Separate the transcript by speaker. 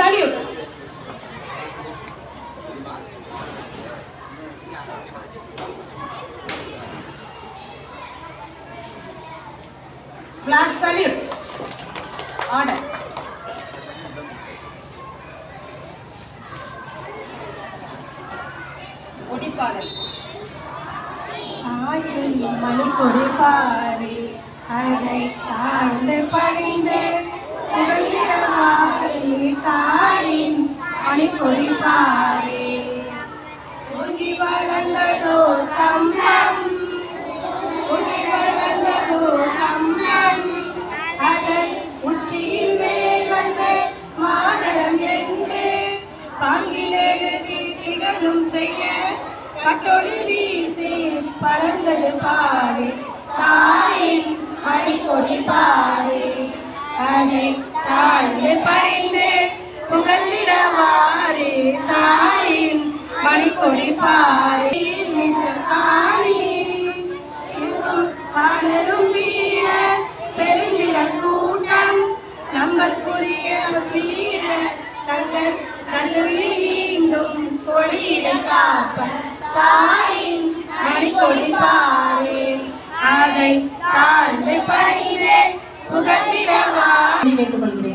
Speaker 1: salute. Flag salute. Order. ஒடிப்பாடல். ஆயில் மணி கொடிப்பாரி அதை சார்ந்து பணிந்து தாயின் மணி கொடிப்பாரி உங்கி வளர்ந்ததோ கம்பம் உங்கி வளர்ந்ததோ கம்பம் அதன் உச்சியின் மேல் வந்து மாதரம் என்று பங்கிலெழுதி திகழும் செய்ய கட்டொளி வீசி பறந்தது பாரு தாயின் மணிக்கொடி பாரு அதை தாழ்ந்து பறிந்து புகழ்ந்திடவாறு தாயின் மணிக்கொடி பாரு பலரும் வீர பெருந்திர கூட்டம் நம்பற்குரிய வீர தங்கள் கல்லுயிரும் கொடியிட காப்ப தாயின் மணிக்கொடி பாரு அதை தாழ்ந்து பறிந்து புகழ்ந்திடவாறு